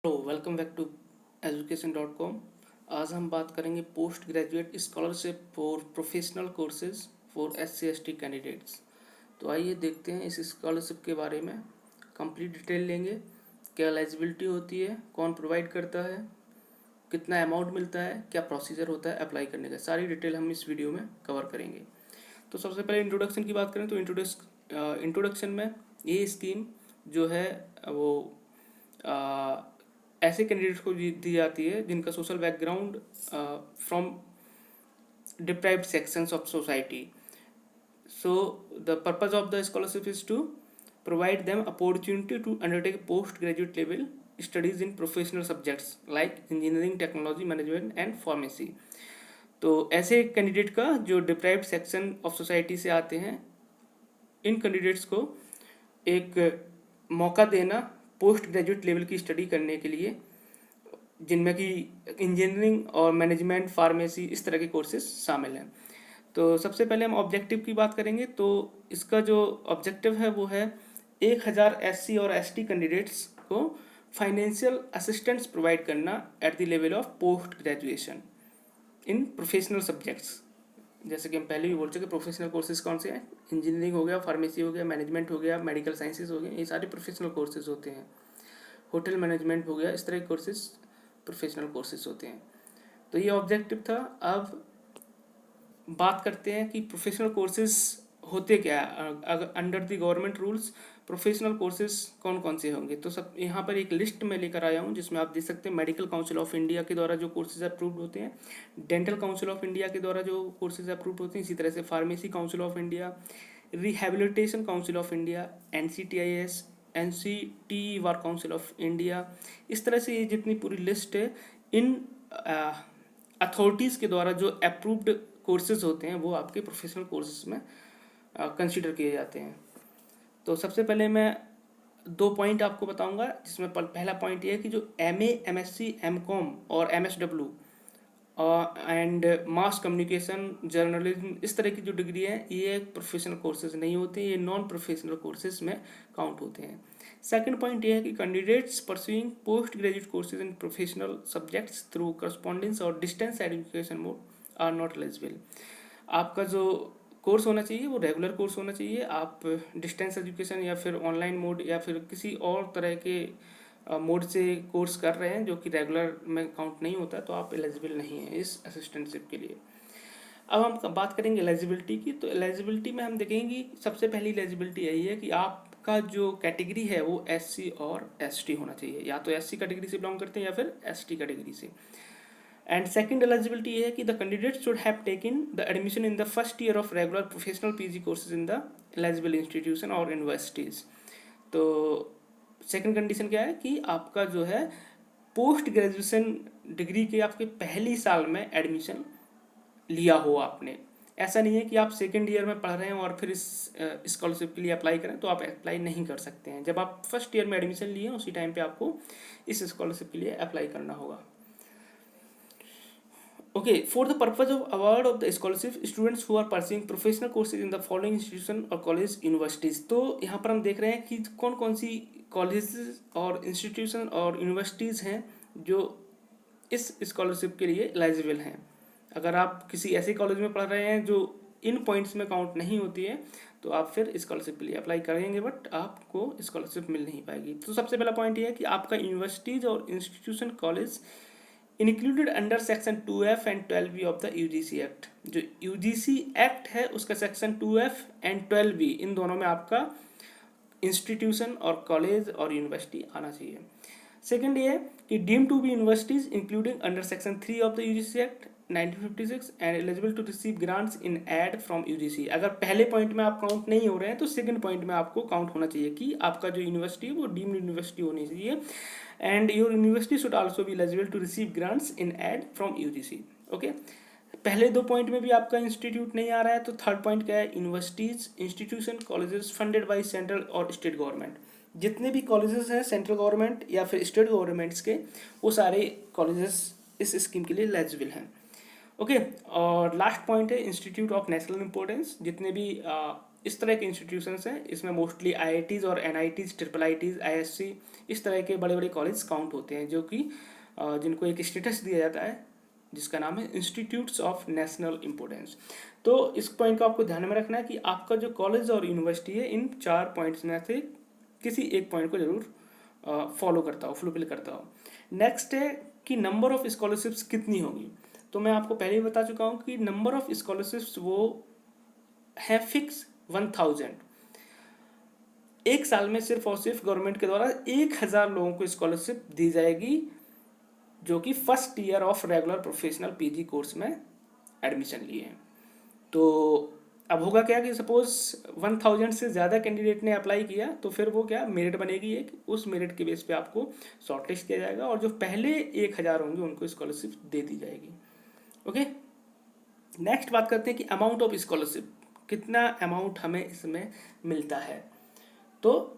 Hello, welcome back to education.com। आज हम बात करेंगे post graduate scholarship for professional courses for SC/ST candidates. तो आइए देखते हैं इस स्कॉलरशिप के बारे में। कंप्लीट डिटेल लेंगे, क्या एलिजिबिलिटी होती है, कौन प्रोवाइड करता है, कितना अमाउंट मिलता है, क्या प्रोसीजर होता है अप्लाई करने का, सारी डिटेल हम इस वीडियो में कवर करेंगे। तो सबसे पहले इंट्रोडक्शन की बात करें तो इंट्रोडक्शन में ये स्कीम जो है वो ऐसे कैंडिडेट्स को दी जाती है जिनका social background from deprived sections of society. So the purpose of the scholarship is to provide them opportunity to undertake post graduate level studies in professional subjects like engineering, technology, management and pharmacy। तो ऐसे candidate का जो deprived section of society से आते हैं, इन candidates को एक मौका देना पोस्ट ग्रेजुएट लेवल की स्टडी करने के लिए, जिनमें कि इंजीनियरिंग और मैनेजमेंट, फार्मेसी, इस तरह के कोर्सेज शामिल हैं। तो सबसे पहले हम ऑब्जेक्टिव की बात करेंगे। तो इसका जो ऑब्जेक्टिव है वो है 1000 SC और ST कैंडिडेट्स को फाइनेंशियल असिस्टेंस प्रोवाइड करना at the level of post graduation in professional subjects. जैसे कि हम पहले भी बोल चुके, प्रोफेशनल कोर्सेज कौन से हैं? इंजीनियरिंग हो गया, फार्मेसी हो गया, मैनेजमेंट हो गया, मेडिकल साइंसेज हो गए, ये सारे प्रोफेशनल कोर्सेज होते हैं। होटल मैनेजमेंट हो गया, इस तरह के कोर्सेज प्रोफेशनल कोर्सेज होते हैं। तो ये ऑब्जेक्टिव था। अब बात करते हैं कि प्रोफेशनल कोर्सेज होते क्या है। अगर under the government rules professional courses कौन कौन से होंगे, तो सब यहाँ पर एक लिस्ट में लेकर आया हूँ, जिसमें आप देख सकते हैं मेडिकल काउंसिल ऑफ इंडिया के द्वारा जो कोर्सेज अप्रूव्ड होते हैं, डेंटल काउंसिल ऑफ इंडिया के द्वारा जो कोर्सेज अप्रूव्ड होते हैं, इसी तरह से pharmacy council of India, rehabilitation council of India, NCTIS, NCT bar council of India. इस तरह से ये जितनी पूरी लिस्ट है, इन अथॉरिटीज़ के द्वारा जो अप्रूव्ड कोर्सेज होते हैं वो आपके प्रोफेशनल कोर्सेज में कंसीडर किए जाते हैं। तो सबसे पहले मैं 2 पॉइंट आपको बताऊंगा, जिसमें पहला पॉइंट ये है कि जो MA, MSc, MCOM और MSW and mass communication, journalism, इस तरह की जो डिग्री है, ये प्रोफेशनल कोर्सेज नहीं होते, ये नॉन प्रोफेशनल कोर्सेज में काउंट होते हैं। सेकंड पॉइंट ये है कि candidates pursuing post graduate courses in professional subjects through correspondence और distance education mode are not eligible. आपका जो कोर्स होना चाहिए वो रेगुलर कोर्स होना चाहिए। आप डिस्टेंस एजुकेशन या फिर ऑनलाइन मोड या फिर किसी और तरह के मोड से कोर्स कर रहे हैं जो कि रेगुलर में काउंट नहीं होता, तो आप एलिजिबल नहीं हैं इस असिस्टेंटशिप के लिए। अब हम बात करेंगे एलिजिबिलिटी की। तो एलिजिबिलिटी में हम देखेंगे सबसे पहली एलिजिबिलिटी यही है कि आपका जो कैटेगरी है वो SC और ST होना चाहिए, या तो SC कैटेगरी से बिलोंग करते हैं या फिर ST कैटेगरी से। एंड सेकंड एलिजिबिलिटी ये है कि the candidate should have taken the admission in the first year of regular professional PG courses in the eligible institution और यूनिवर्सिटीज़। तो सेकंड कंडीशन क्या है कि आपका जो है पोस्ट ग्रेजुएशन डिग्री के आपके पहली साल में एडमिशन लिया हो आपने। ऐसा नहीं है कि आप सेकेंड ईयर में पढ़ रहे हैं और फिर इस स्कॉलरशिप के लिए अप्लाई करें, तो आप अप्लाई नहीं कर सकते हैं। जब आप फर्स्ट ईयर में एडमिशन लिए उसी टाइम पे आपको इस स्कॉलरशिप के लिए अप्लाई करना होगा। Okay, for the purpose of award of the scholarship, students who are pursuing professional courses in the following institution or college universities। तो यहाँ पर हम देख रहे हैं कि कौन कौन सी कॉलेजेस और इंस्टीट्यूशन और यूनिवर्सिटीज़ हैं जो इस स्कॉलरशिप के लिए एलिजिबल हैं। अगर आप किसी ऐसे कॉलेज में पढ़ रहे हैं जो इन पॉइंट्स में काउंट नहीं होती है, तो आप फिर स्कॉलरशिप के लिए अप्लाई करेंगे, बट आपको स्कॉलरशिप मिल नहीं पाएगी। तो सबसे पहला पॉइंट ये है कि आपका यूनिवर्सिटीज़ और institution college included under section 2F and 12B of the UGC act. जो UGC एक्ट है उसका सेक्शन 2F एंड 12B, इन दोनों में आपका इंस्टीट्यूशन और कॉलेज और यूनिवर्सिटी आना चाहिए। सेकंड ये है कि deem to be universities including under section 3 of the UGC act 1956 and eligible to receive grants in aid from UGC। अगर पहले पॉइंट में आप काउंट नहीं हो रहे हैं तो सेकंड पॉइंट में आपको काउंट होना चाहिए कि आपका जो यूनिवर्सिटी है वो डीम्ड यूनिवर्सिटी होनी चाहिए, and your university should also be eligible to receive grants in aid from UGC। Okay, पहले 2 पॉइंट में भी आपका इंस्टीट्यूट नहीं आ रहा है, तो थर्ड पॉइंट क्या है? Universities, institution, colleges funded by central और स्टेट गवर्नमेंट। जितने भी कॉलेजेस हैं सेंट्रल गवर्नमेंट या फिर स्टेट गवर्नमेंट्स के, वो सारे कॉलेजेस इस स्कीम के लिए एलिजिबल हैं। ओके, और लास्ट पॉइंट है इंस्टीट्यूट ऑफ नेशनल इंपॉर्टेंस। जितने भी इस तरह के इंस्टीट्यूशंस हैं, इसमें मोस्टली IITs और NITs, IIITs, ISC, इस तरह के बड़े बड़े कॉलेज काउंट होते हैं, जो कि जिनको एक स्टेटस दिया जाता है जिसका नाम है इंस्टीट्यूट्स ऑफ नेशनल इम्पोर्टेंस। तो इस पॉइंट को आपको ध्यान में रखना है कि आपका जो कॉलेज और यूनिवर्सिटी है इन 4 पॉइंट्स में से किसी एक पॉइंट को जरूर फॉलो करता हो, फुलफिल करता हो। नेक्स्ट है कि नंबर ऑफ स्कॉलरशिप्स कितनी होगी। तो मैं आपको पहले ही बता चुका हूँ कि नंबर ऑफ स्कॉलरशिप्स वो है फिक्स 1000। एक साल में सिर्फ और सिर्फ गवर्नमेंट के द्वारा 1000 लोगों को स्कॉलरशिप दी जाएगी, जो कि first year of regular professional PG course में एडमिशन लिए हैं। तो अब होगा क्या कि सपोज 1000 से ज़्यादा कैंडिडेट ने अप्लाई किया, तो फिर वो क्या मेरिट बनेगी एक, उस मेरिट के बेस पे आपको शॉर्टलिस्ट किया जाएगा और जो पहले 1000 होंगे उनको स्कॉलरशिप दे दी जाएगी। ओके, नेक्स्ट बात करते हैं कि अमाउंट ऑफ स्कॉलरशिप, कितना अमाउंट हमें इसमें मिलता है। तो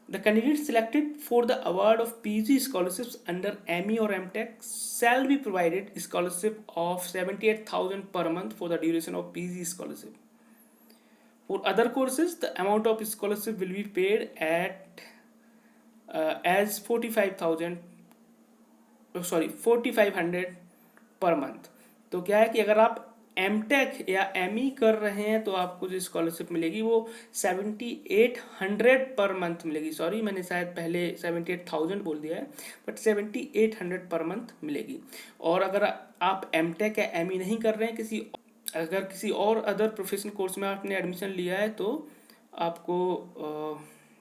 the candidate selected for the award of PG scholarships under ME और MTech shall be provided scholarship of 78,000 per month for the duration of PG scholarship. For other courses, the amount of scholarship will be paid at as 4500 per month. तो क्या है कि अगर आप MTech या ME कर रहे हैं तो आपको जो स्कॉलरशिप मिलेगी वो 7800 पर मंथ मिलेगी। सॉरी, मैंने शायद पहले 78,000 बोल दिया है, बट 7800 पर मंथ मिलेगी। और अगर आप MTech या ME नहीं कर रहे हैं, अगर किसी और अदर प्रोफेशनल कोर्स में आपने एडमिशन लिया है, तो आपको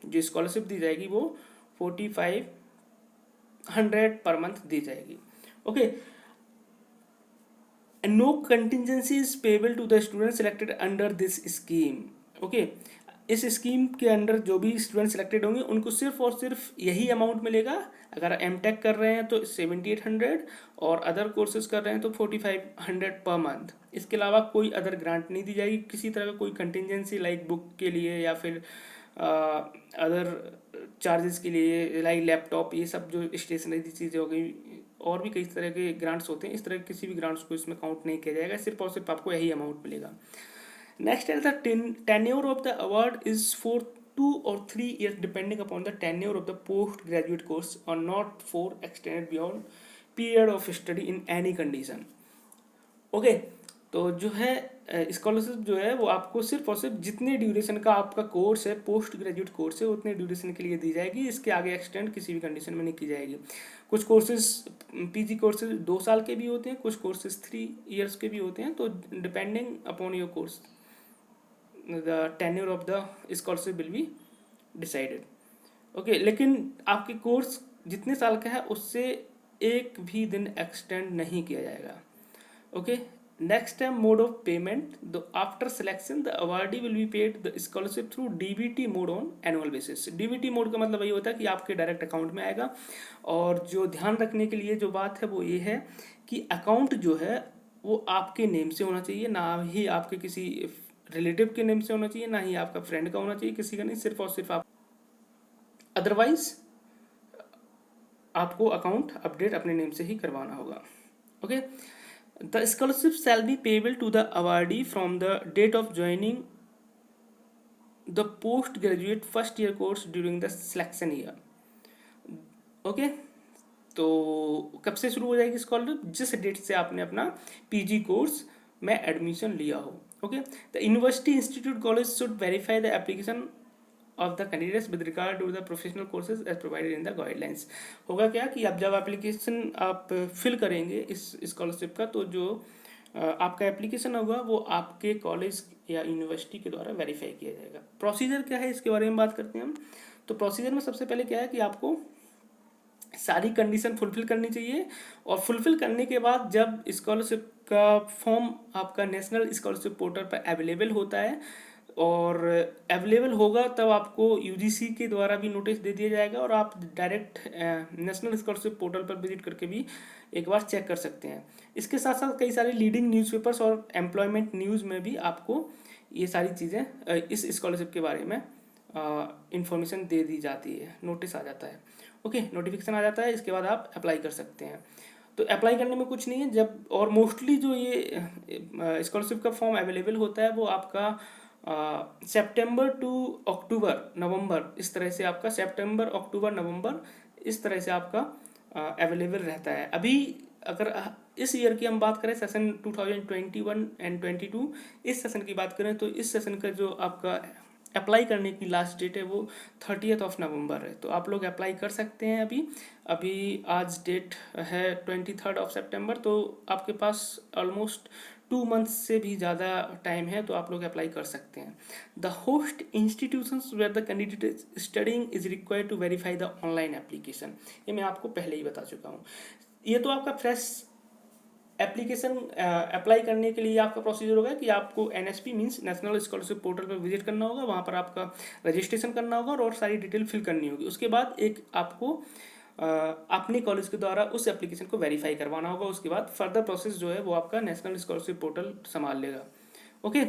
जो स्कॉलरशिप दी जाएगी वो 4500 पर मंथ दी जाएगी। Okay, no contingency is payable to the student selected under this scheme. Okay, इस स्कीम के अंडर जो भी स्टूडेंट सिलेक्टेड होंगे उनको सिर्फ और सिर्फ यही अमाउंट मिलेगा। अगर MTech कर रहे हैं तो 7800 और अदर कोर्सेज कर रहे हैं तो 4500 पर मंथ। इसके अलावा कोई अदर ग्रांट नहीं दी जाएगी, किसी तरह का कोई कंटिजेंसी लाइक बुक के लिए या फिर अदर चार्जेस के लिए लाइक लैपटॉप, ये सब जो स्टेशनरी चीज़ें हो गई, और भी कई तरह के ग्रांट्स होते हैं, इस तरह के किसी भी ग्रांट्स को इसमें काउंट नहीं किया जाएगा, सिर्फ और सिर्फ आपको यही अमाउंट मिलेगा। नेक्स्ट है the tenure of the award is for 2 or 3 years depending upon the tenure of the post graduate course or not for extended beyond period of study in any condition. Okay, तो जो है scholarship जो है वो आपको सिर्फ और सिर्फ जितने ड्यूरेशन का आपका कोर्स है, पोस्ट ग्रेजुएट कोर्स है, उतने ड्यूरेशन के लिए दी जाएगी। इसके आगे एक्सटेंड किसी भी कंडीशन में नहीं की जाएगी। कुछ कोर्सेज PG कोर्सेज 2 साल के भी होते हैं, कुछ कोर्सेज 3 years के भी होते हैं। तो depending upon your course the tenure of the scholarship will be decided. Okay, लेकिन आपके कोर्स जितने साल का है उससे एक भी दिन एक्सटेंड नहीं किया जाएगा। ओके, नेक्स्ट है mode of payment. After selection the awardee will be paid the scholarship through DBT mode on annual basis. DBT mode का मतलब ये होता है कि आपके डायरेक्ट अकाउंट में आएगा। और जो ध्यान रखने के लिए जो बात है वो ये है कि अकाउंट जो है वो आपके नेम से होना चाहिए, ना ही आपके किसी रिलेटिव के नेम से होना चाहिए, ना ही आपका फ्रेंड का होना चाहिए, किसी का नहीं, सिर्फ और सिर्फ आप। अदरवाइज आपको अकाउंट अपडेट अपने नेम से ही करवाना होगा। Okay, the scholarship shall be payable to the awardee from the date of joining the postgraduate first year course during the selection year. Okay, तो कब से शुरू हो जाएगी स्कॉलरशिप? जिस डेट से आपने अपना PG कोर्स में एडमिशन लिया हो। Okay, the university institute college should verify the application of the candidates with regard to the professional courses as provided in the guidelines. होगा क्या कि आप जब एप्लीकेशन आप फिल करेंगे इस स्कॉलरशिप का, तो जो आपका एप्लीकेशन होगा वो आपके कॉलेज या यूनिवर्सिटी के द्वारा वेरीफाई किया जाएगा। प्रोसीजर क्या है इसके बारे में बात करते हैं हम। तो प्रोसीजर में सबसे पहले क्या है कि आपको सारी कंडीशन फुलफिल करनी चाहिए, और फुलफिल करने के बाद जब स्कॉलरशिप का फॉर्म आपका नेशनल स्कॉलरशिप पोर्टल पर अवेलेबल होता है और अवेलेबल होगा, तब आपको UGC के द्वारा भी नोटिस दे दिया जाएगा और आप डायरेक्ट नेशनल स्कॉलरशिप पोर्टल पर विजिट करके भी एक बार चेक कर सकते हैं। इसके साथ साथ कई सारे लीडिंग न्यूज़पेपर्स और एम्प्लॉयमेंट न्यूज़ में भी आपको ये सारी चीज़ें इस स्कॉलरशिप के बारे में इंफॉर्मेशन दे दी जाती है, नोटिस आ जाता है। ओके, नोटिफिकेशन आ जाता है, इसके बाद आप अप्लाई कर सकते हैं। तो अप्लाई करने में कुछ नहीं है, जब और मोस्टली जो ये स्कॉलरशिप का फॉर्म अवेलेबल होता है वो आपका सितंबर टू अक्टूबर नवंबर, इस तरह से आपका सितंबर अक्टूबर नवंबर इस तरह से आपका अवेलेबल रहता है। अभी अगर इस ईयर की हम बात करें, सेशन 2021 एंड 22, इस सेशन की बात करें तो इस सेशन का जो आपका अप्लाई करने की लास्ट डेट है वो 30 नवंबर है। तो आप लोग अप्लाई कर सकते हैं अभी। अभी आज डेट है 23 सितंबर, तो आपके पास ऑलमोस्ट 2 मंथ्स से भी ज़्यादा टाइम है, तो आप लोग अप्लाई कर सकते हैं। The host institutions where the candidate is studying is required to verify the online application. ये मैं आपको पहले ही बता चुका हूँ। ये तो आपका फ्रेश एप्लीकेशन अप्लाई करने के लिए आपका प्रोसीजर होगा कि आपको NSP means national scholarship portal पर विजिट करना होगा, वहाँ पर आपका रजिस्ट्रेशन करना होगा और सारी डिटेल फिल करनी होगी। उसके बाद एक आपको अपने कॉलेज के द्वारा उस एप्लीकेशन को वेरीफाई करवाना होगा। उसके बाद फर्दर प्रोसेस जो है वो आपका नेशनल स्कॉलरशिप पोर्टल संभाल लेगा। ओके,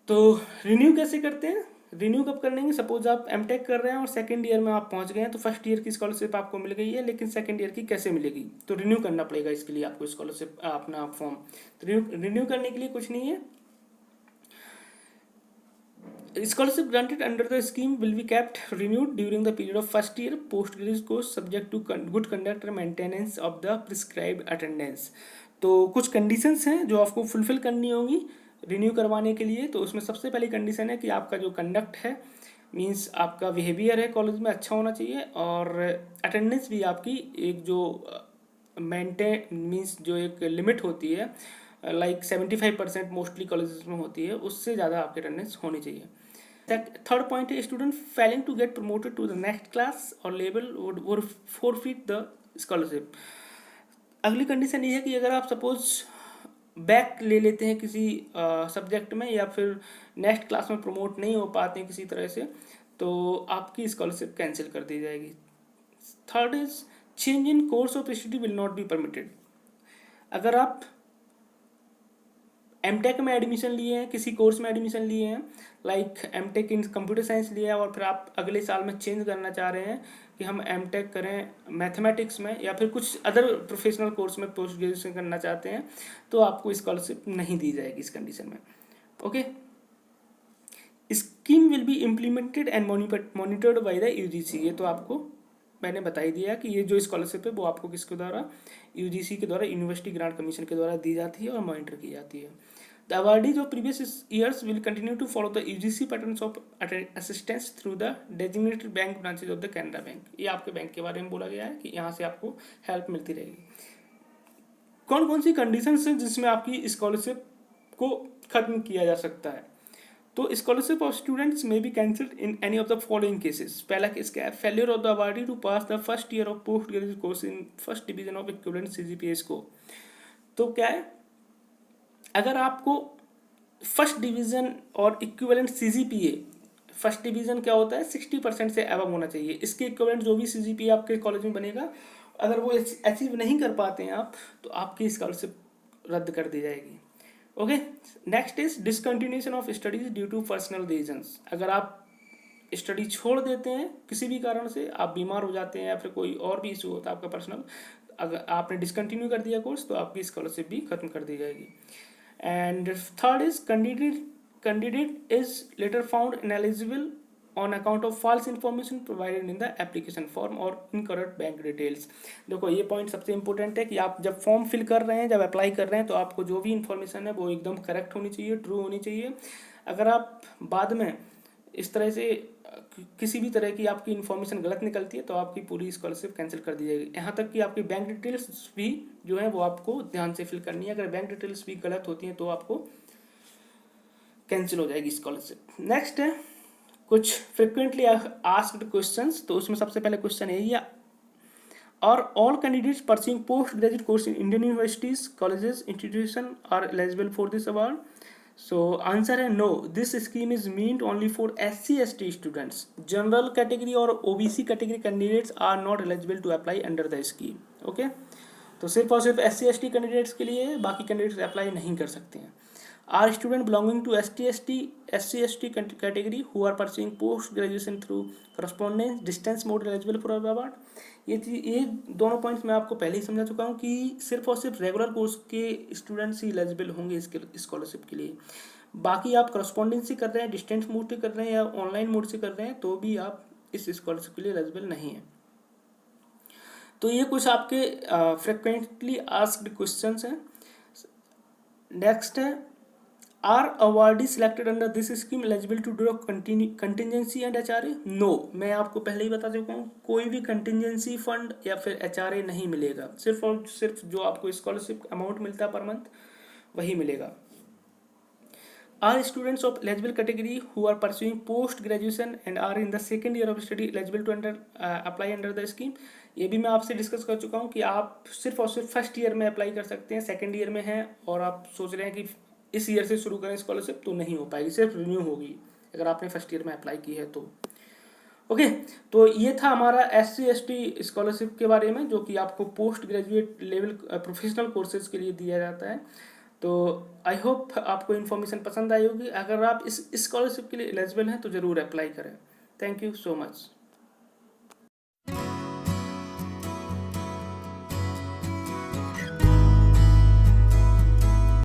तो रिन्यू कैसे करते हैं? रिन्यू कब करेंगे? सपोज आप एमटेक कर रहे हैं और सेकंड ईयर में आप पहुंच गए हैं, तो फर्स्ट ईयर की स्कॉलरशिप आपको मिल गई है, लेकिन सेकंड ईयर की कैसे मिलेगी? तो रिन्यू करना पड़ेगा इसके लिए आपको स्कॉलरशिप अपना फॉर्म। तो रिन्यू करने के लिए कुछ नहीं है। Scholarship granted under the scheme will be kept renewed during the period of first year postgraduate course subject to good conduct and maintenance of the prescribed attendance। तो कुछ कंडीशंस हैं जो आपको फुलफिल करनी होगी रिन्यू करवाने के लिए। तो उसमें सबसे पहली कंडीशन है कि आपका जो कंडक्ट है मींस आपका बिहेवियर है कॉलेज में अच्छा होना चाहिए, और अटेंडेंस भी आपकी एक जो मेंटेन मींस जो एक लिमिट होती है लाइक 75% मोस्टली कॉलेजेस में होती है, उससे ज़्यादा आपकी अटेंडेंस होनी चाहिए। थर्ड पॉइंट है student failing to get promoted to the next class और level would forfeit the scholarship. अगली कंडीशन ये है कि अगर आप सपोज बैक ले लेते हैं किसी सब्जेक्ट में या फिर नेक्स्ट क्लास में प्रमोट नहीं हो पाते हैं किसी तरह से, तो आपकी स्कॉलरशिप कैंसिल कर दी जाएगी। Third is change in course of study will not be permitted. अगर आप एमटेक में एडमिशन लिए हैं, किसी कोर्स में एडमिशन लिए हैं, like MTech in computer science लिया है और फिर आप अगले साल में चेंज करना चाह रहे हैं कि हम एमटेक करें मैथमेटिक्स में या फिर कुछ अदर प्रोफेशनल कोर्स में पोस्ट ग्रेजुएशन करना चाहते हैं, तो आपको स्कॉलरशिप नहीं दी जाएगी इस कंडीशन में। Okay, scheme will be implemented and monitored by the UGC। ये तो आपको मैंने बता ही दिया कि ये जो स्कॉलरशिप है वो आपको किसके द्वारा, UGC के द्वारा, यूनिवर्सिटी ग्रांट कमीशन के द्वारा दी जाती है और मॉनिटर की जाती है। The awardees of previous years will continue to follow the UGC patterns of assistance through the designated bank branches of the Canara bank. ये आपके बैंक के बारे में बोला गया है कि यहाँ से आपको हेल्प मिलती रहेगी। कौन कौन सी कंडीशंस हैं जिसमें आपकी स्कॉलरशिप को खत्म किया जा सकता है? तो स्कॉलरशिप ऑफ स्टूडेंट्स में be cancelled in any of the following cases. पहला केस क्या है? Failure of the awardee to pass the first year of post graduate course in first division of equivalent CGPA score. तो क्या है, अगर आपको first division और equivalent CGPA, first division क्या होता है 60% से अबव होना चाहिए, इसके इक्विवेलेंट जो भी CGPA आपके कॉलेज में बनेगा, अगर वो अचीव नहीं कर पाते हैं आप, तो आपकी स्कॉलरशिप रद्द कर दी जाएगी। Okay, next is discontinuation of studies due to personal reasons. अगर आप स्टडी छोड़ देते हैं किसी भी कारण से, आप बीमार हो जाते हैं या फिर कोई और भी इशू होता है आपका पर्सनल, अगर आपने डिसकंटिन्यू कर दिया कोर्स, तो आपकी स्कॉलरशिप भी खत्म कर दी जाएगी। And third is candidate is later found ineligible on account of false information provided in the application form और इनकरेक्ट बैंक डिटेल्स। देखो ये पॉइंट सबसे इंपॉर्टेंट है कि आप जब फॉर्म फिल कर रहे हैं, जब अप्लाई कर रहे हैं, तो आपको जो भी इन्फॉर्मेशन है वो एकदम करेक्ट होनी चाहिए, ट्रू होनी चाहिए। अगर आप बाद में इस तरह से किसी भी तरह की आपकी इन्फॉर्मेशन गलत निकलती है, तो आपकी पूरी स्कॉलरशिप कैंसिल कर दी जाएगी। यहाँ तक कि आपकी बैंक डिटेल्स भी जो है वो आपको ध्यान से फिल करनी है। अगर बैंक डिटेल्स भी गलत होती हैं तो आपको कैंसिल हो जाएगी स्कॉलरशिप। नेक्स्ट है कुछ फ्रिक्वेंटली आस्क्ड क्वेश्चंस। तो उसमें सबसे पहले क्वेश्चन है ये, और all candidates pursuing post graduate course in Indian universities colleges institution are eligible for this award. So answer है no, this scheme is meant only for SC/ST students. General category और OBC category candidates are not eligible to apply under the scheme. Okay, तो सिर्फ और सिर्फ SC/ST candidates के लिए, बाकी candidates apply नहीं कर सकते हैं। Are students belonging to SC/ST category who are pursuing post graduation through correspondence distance mode eligible for award? ये दोनों पॉइंट्स मैं आपको पहले ही समझा चुका हूँ कि सिर्फ और सिर्फ रेगुलर कोर्स के स्टूडेंट्स ही एलिजिबल होंगे इसके स्कॉलरशिप के लिए। बाकी आप करस्पॉन्डेंस से कर रहे हैं, डिस्टेंस मोड से कर रहे हैं या ऑनलाइन मोड से कर रहे हैं तो भी आप इस स्कॉलरशिप के लिए एलिजिबल नहीं है। तो ये कुछ आपके फ्रिक्वेंटली आस्क्ड क्वेश्चंस हैं। नेक्स्ट है, are awardee selected under this scheme eligible to draw contingency and HRA? No, मैं आपको पहले ही बता चुका हूँ, कोई भी कंटिजेंसी फंड या फिर एचआरए नहीं मिलेगा, सिर्फ और सिर्फ जो आपको स्कॉलरशिप अमाउंट मिलता है पर मंथ वही मिलेगा। Are students of eligible category who are pursuing post graduation and are in the second year of study eligible to apply under the scheme? ये भी मैं आपसे डिस्कस कर चुका हूँ कि आप सिर्फ और सिर्फ फर्स्ट ईयर में अप्लाई कर सकते हैं, सेकंड ईयर में हैं और आप सोच रहे हैं कि इस ईयर से शुरू करें स्कॉलरशिप, तो नहीं हो पाएगी, सिर्फ रिन्यू होगी अगर आपने फर्स्ट ईयर में अप्लाई की है तो। ओके, तो ये था हमारा SC ST स्कॉलरशिप के बारे में, जो कि आपको post graduate level professional courses के लिए दिया जाता है। तो आई होप आपको इन्फॉर्मेशन पसंद आई होगी। अगर आप इस स्कॉलरशिप के लिए एलिजिबल हैं तो ज़रूर अप्लाई करें। Thank you so much.